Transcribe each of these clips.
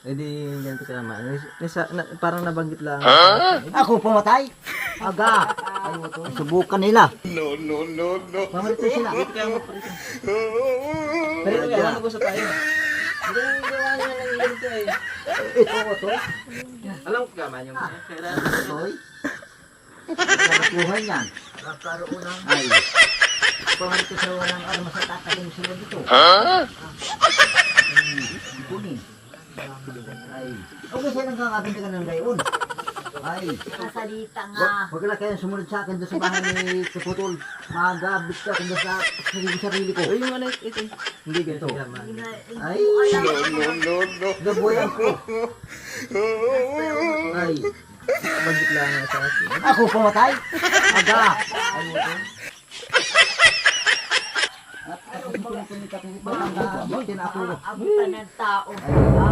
Eh di ganito ka naman. Parang nabanggit lang. Ako pumatay? Aga. Subukan nila. Mamalito sila. Pero ito yan, mag-usap tayo. Hindi lang gawa niya ng ganito eh. Ito. Alam ko gaman yung kailan. Toy. Nakakuha niyan. Ay. Pumalito sa walang ano sa tatakin sila dito. Kunin. Ay. Okay, sa'yo nang kakabinta ka ng gayon. Ay. Kasalita nga. Huwag na kayong sumunod sa akin doon sa bahay ni Kaputol. Magabit ka kung doon sa sarili ko. Ay, yung ano ito. Hindi ganito. Ay. Gabuyan ko. Ay. Nabanggit lang sa akin. Ako pumatay? Aga. Ay, ito. At ako kumita kung ito ang gabutin ako. Abutan ng tao.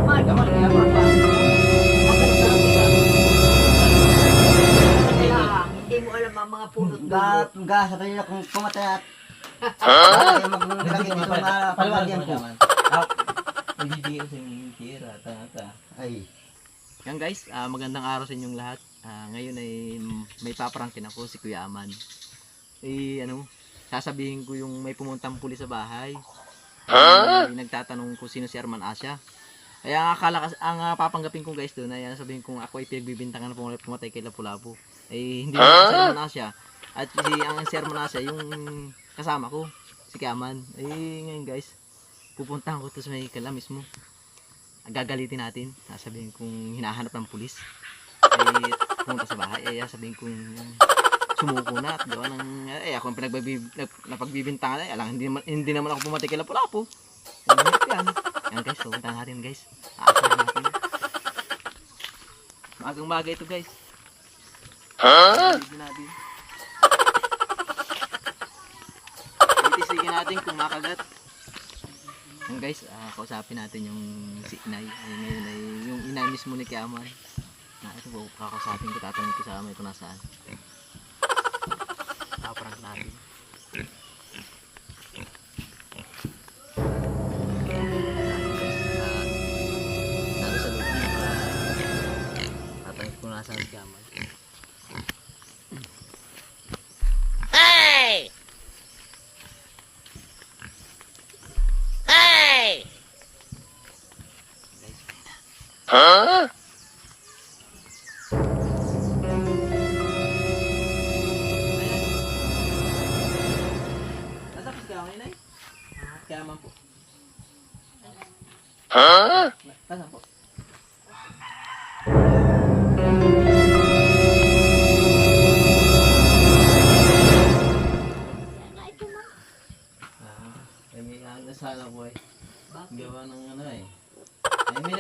Ay, gaman. Hindi mo alam ang mga punot Ga sa kanila kung pumatay at ay maglagay dito mga palagyan ko. Hindi sa yung tira. Ay. Yan guys, magandang araw sa inyong lahat. Ngayon ay may paprangkin ako si Kuya Aman. Sasabihin ko yung may pumuntang pulis sa bahay. Nagtatanong kung sino si Arman Asia. Kaya ang papanggapin ko guys doon ay sabihin kong ako ay pinagbibintangan na pumatay kay Lapu-Lapu. Hindi si Arman Asia. At si Arman Asia yung kasama ko, si Kiaman. Ngayon guys, pupuntahan ko to sa may kala mismo. Gagalitin natin, sasabihin kong hinahanap ng pulis. Pumunta sa bahay, sasabihin kong sumuko na at gawa ng ako ang napagbibintangan hindi naman ako pumatay kay Lapu-Lapu. Yan guys, pupuntahan natin guys. Aasahan natin. Magang bagay ito guys. Natin. Itisigin natin kung makagat. Yan guys, kausapin natin yung si inay. Ngayon ay yung inay mismo ni Kiaman. Ito po, kakausapin ko, tatanungin ko sa kamay kung nasaan. Kaparang natin. Naro sa loob niya para tatanungin ko nasaan si Kiaman. Natapos ka ngayon ay? Kiaman po. Nasaan po? May nasala po eh. Gawa ng ano eh. May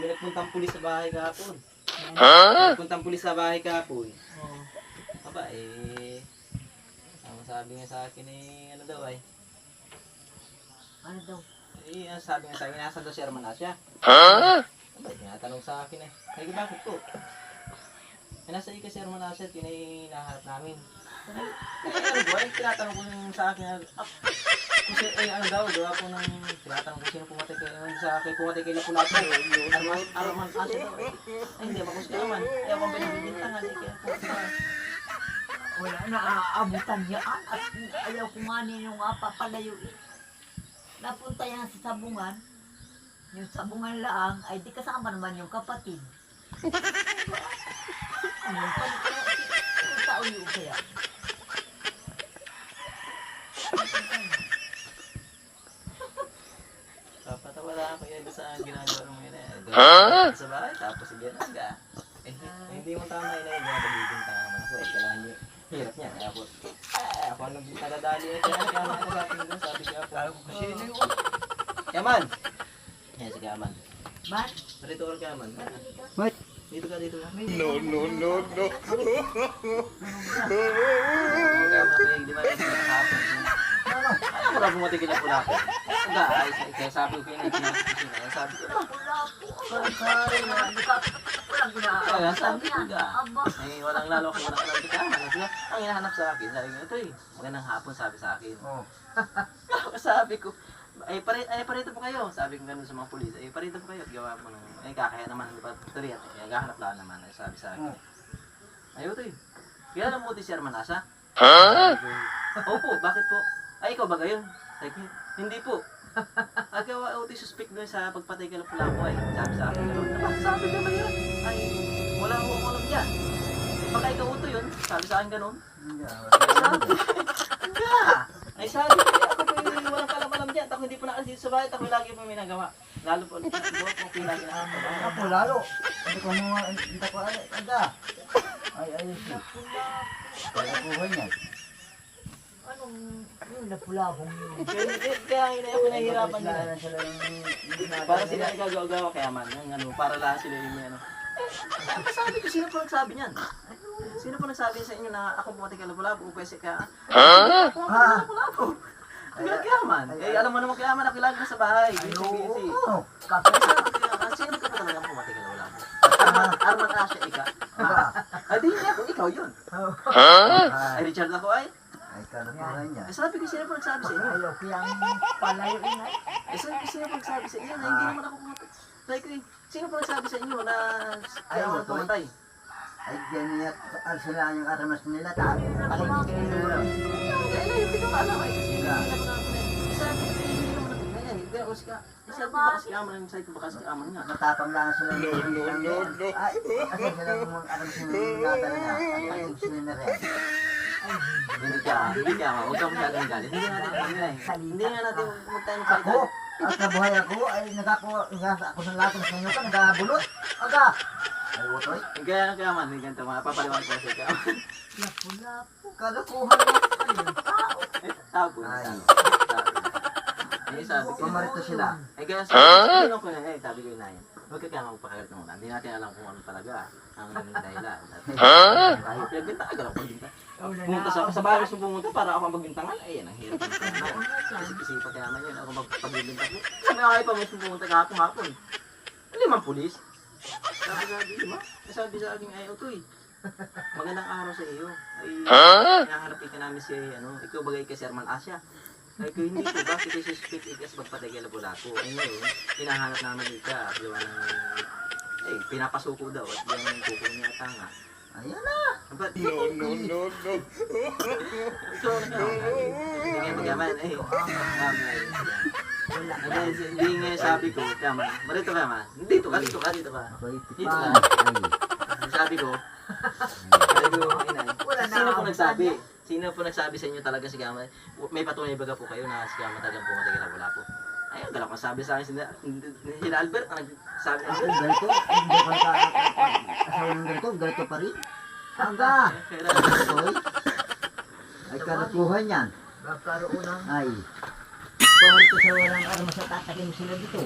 nagpuntang pulis sa bahay kahapon. Nagpuntang pulis sa bahay kahapon. Aba ang sabi nga sa akin ano daw ay. Ano daw? Sabi nga sa akin, nasa daw si Arman Asia. Aba, tinatanong sa akin eh. Ay, bakit po? Nasa ika si Arman Asia, tinahanap namin. Ano ba? Tinatanong ko sa akin, ano daw ako nang tinatanong ko sino pumatay kay Lapu-Lapu. Arman Asia daw eh. Ay, hindi, bakos ka naman. Kaya akong binibintangan eh. Kaya Wala na aabutan niya at ayaw kumanin yung papalayo eh. Napunta yan sa sabungan. Yung sabungan lang ay di kasama naman yung kapatid. Ano yung tao yun kaya? papatawa lang ako yan sa ginagawa mo yun eh. Sa bahay, tapos sige na ka. Hindi mo tama yun eh. Nagbibintangan naman ako eh. Kailangan niyo. Hirap niya, kaya ako ang nagdadali na siya. Kaya nakasapin doon, sabi ko ako. Kala ko kasi yun yung Kiaman! Yan si Kiaman. Ba't? Narito ka Kiaman. What? Dito ka. No. Kiaman, di ba nakakapon? Ano mo na pumatigil ang Lapu-Lapu? Kaya sabi ko kayo na sabi ko kaya sabi ko walang lalo ako walang Kiaman. Ang hinahanap sa akin, sabi ko ito magandang hapon sabi sa akin. Sabi ko, parito po kayo. Sabi ko ganun sa mga pulis, parito po kayo. Gawa mo nung, kakaya naman, di ba, tuloy at gahanap lang naman. Sabi sa akin. Ay, utoy. Kaya alam mo si Arman Asa? Opo, bakit po? Ay, ikaw ba gayon? Sabi ko, hindi po. Agawa, utoy suspect doon sa pagpatay kay Lapu-Lapu ay. Sabi sa akin, sabi naman yun. Ay, wala ko alam yan. Baka ikaw utoy yun. Sabi sa akin ganun. Ay sabi ko, ako po yung walang kalam-alam dyan. Ako hindi po nakalis sa bahay. Ako lagi po may nagawa. Lalo po, ako po lagi nagawa. Ako lalo. Hindi ko mo, hindi ko aga. Ay, ayos. Kaya buhay niya. Anong yung Lapu-Lapong yun? Kaya ako nahihirapan nila. Sila yung Para sila nagagawa kaya man. Yung ano, para lang sila yung may ano. Sabi ko, sino po nagsabi niyan? Sino po nagsabi sa inyo na ako pumatay kay Lapu-Lapu o pwede ka? Ako pumatay kay Lapu-Lapu. Kaya man. Eh, alam mo naman kaya man, nakilag na sa bahay. Busy. Sino ka pa talagang pumatay kay Lapu-Lapu? Arman Asya, ika. Ay, di niya ako, ikaw yun. Ay, Richard ako ay. Ay, kalabuhay niya. Eh, sabi ko, sino po nagsabi sa inyo? Ayaw kayang palayuin ay. Eh, sabi ko, sino po nagsabi sa inyo na hindi naman ako pumatay? Sabi ko, sino po nagsabi sa inyo na kaya ako pumatay? Ay, ganyan sila yung aramas nila. Pakinig nila. Kaya yung pinakaalam ay kasi hindi ako na sabi ko, hindi naman ako na yan. Hindi ako si sabi ko baka si Aman, sabi ko baka si Aman nga. Matapang lang sila. Ay, kasi sila yung aramas nila talaga. Ay, sila na rin. Hindi ka, huwag ka masyadong galit. Hindi nga natin magtayo ng Ako, at kabuhay ako, ay ako ng lahat ng inyo ka, nagabulot. Aga! Ay, utoy. Kaya man, ganito mga papaliwan ko sa Aman. Lapu-Lapu. Kalokohan mo. Tao po. Ay. Eh, sabi ko. Pumarito sila. Eh, kaya sabi ko na, sabi ko na yan. Huwag ka kaya magpakagat ng una. Hindi natin alam kung ano talaga ang dahilan. Tayo, pinagbinta ka lang pagbinta. Pumunta sa bahay mo pumunta para ako magbintangan. Ayan, ang hirap. Kasi kaya naman yun, ako magpagbinta ko. Sabi ako ay pa pumunta kahapon. 5 pulis. Sabi sa akin, ay, utoy. Magandang araw sa iyo. Ay, hinahanapin ka namin si, ikaw bagay kay si Arman Asya. Ay, ko hindi ko ba? Kasi suspect ikas magpatay kay Lapu-Lapu. Ay, ngayon, hinahanap namin ika. Gawa ng, pinapasuko daw. At yung kuko niya tanga. Ayan na. But, no. So, hindi nga magaman. Hindi nga sabi ko, kama, marito ka ma. Dito ka. Ako'y Dito tipan. ka. Sabi ko, sino po nagsabi? Sino po nagsabi sa inyo talaga si Gama? May patunay baga po kayo na si Gama talagang pumatay kay Lapu-Lapu. Ayun, galak masabi sa akin sila Albert ang nagsabi. Ay, ganito. Hindi ko asawa ng ganito pa rin. Aga! Utoy. Ay, kalokohan yan. Magkaroon ng Ay. Pumarito sa walang aramas at tatakin mo sila dito.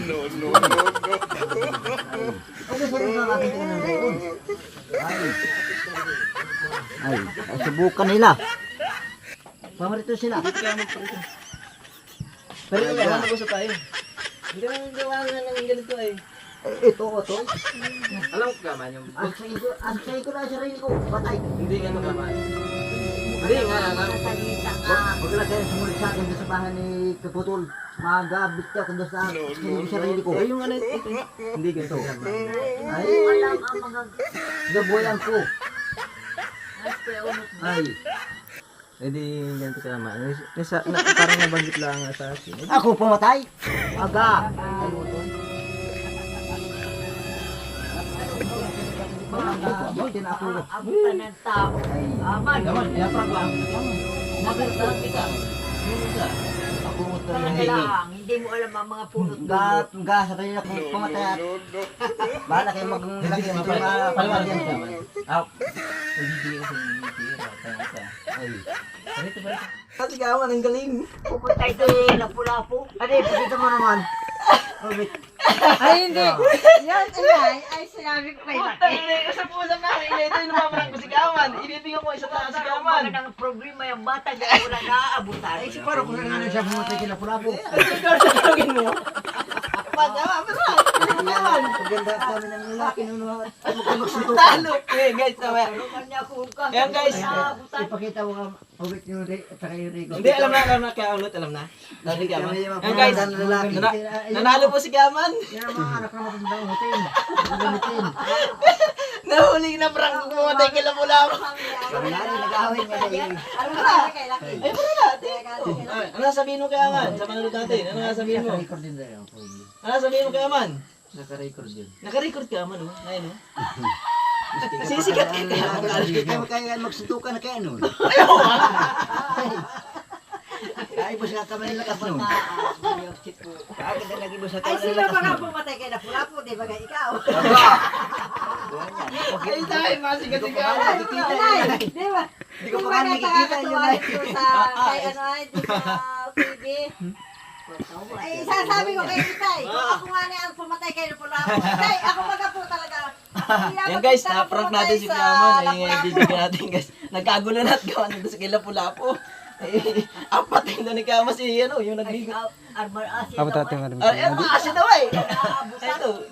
No. Ay, kasi rin ang aking tingnan doon. Ay, subukan nila. Pamarito sila. Dito kaya magparito. Pero Kaya mag-usap tayo. Hindi naman gawa nga ng ganito eh. ito, Otoy. Alam ko Gama, yung Ang sa'yo ko na sarili ko. Patay. hindi nga Gama. Hindi nga, salita nga. Huwag ka na kayo sumulit sa akin doon sa bahay ni Kaputol. Magabit ka doon sa sarili ko. yung ito. Hindi ganito Gama. Ay, Alam ang mga gabuyan ko. unot Ay, Eh di ganito ka Gama. Parang nabanggit lang sa akin. ako pumatay. Aga. Ay, Otoy. Buti na ako. abutan ng tao. Aman. Yaprak lang. Nagandang kita. Ako Otoy. Lang, hindi mo alam ang mga punot Ga sa kanila kung pumatay at bahala kayo maglagay ng mga Paliwanag pamilya. ka Nagbibigay kasi ng tira. Kaya ito. Ay, Parito. Kasi Gama, ang galing. Pupunta ito Lapu-Lapu. ano pakita mo naman. Ay, hindi. Yan, ay, sinabi ko kayo. Usap-usap na. Ito yung namamarang ko si Gaman. Ibibigyan ko isa na si Gaman. Ang problema yung bata dahil wala naaabutan. Ay, si Paro kung ano siya pumatay kila Pulapo. Tatawagin mo. Pagkama, Paganda kami ng lalaki nung Talo. Okay, guys. Tulungan niya ako. Ayan, guys. Naabutan. ipakita mo ka Ubik yung at saka yung Rico. Hindi, alam na, kaya ulit, alam na. Dali Kaman. Yan guys, lalaki. nanalo po si Kaman. Yan ang mga anak na matandang utin. Gamitin. Nahuli na prank kung pumatay kay Lapu-Lapu. Kami na rin, nag-awin nga dahil. Ano ba kay Laki? Ay, para natin. Ano sasabihin mo kay Aman? Sa panunod natin, ano sasabihin mo? Naka-record din tayo. Ano sasabihin mo kay Aman? Naka-record yun. Naka-record ka Aman, oh. Ngayon, oh. Sisikat ka kay Aman. Kaya magsuntukan na kaya nun. Ayaw, ha? Ay, bus nga kami nilakas nun. Bakit na naging bus nga Ay, kami sino nilakas ba nga nun? pumatay kay Lapu-Lapu? Di ba nga ikaw? Ay, tayo, masikat si Kaman. Ay, di ba? Hindi ko pa nga nakikita yun ay. Kay ano ay, di ba, TV? Ay, sasabi ko kay Itay, kung ako nga na ang pumatay kay Lapu-Lapu. Itay, ako baga po talaga. Yan guys, na-prank natin si Kaman. Ay, bibigyan natin guys. Nagkagulo na at gawa nito sa kay Lapu-Lapu. Eh, ang patay na ni Kaman si ano, yung nagligo. Armor Asia. Abot natin nga rin. Ay, maasin daw eh. Ito,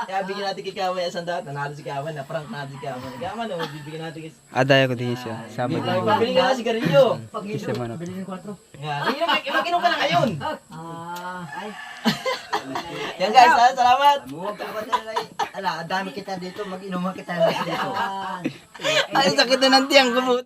kaya bigyan natin kay Kaman yung sandata. Nanalo si Kaman, na-prank natin si Kaman. Kaman, oh, bibigyan natin guys. Adaya ko din siya. Sabag Ay, din. pabili ka na si Garillo. Isa man. Bilhin yung 4. Nga, mag-inom ka na ngayon. Ay, Yan guys, salamat. Huwag ka ba talaga ala, dami kita dito, mag-inuman kita dito. Ay, sakit na ng tiyang kumut.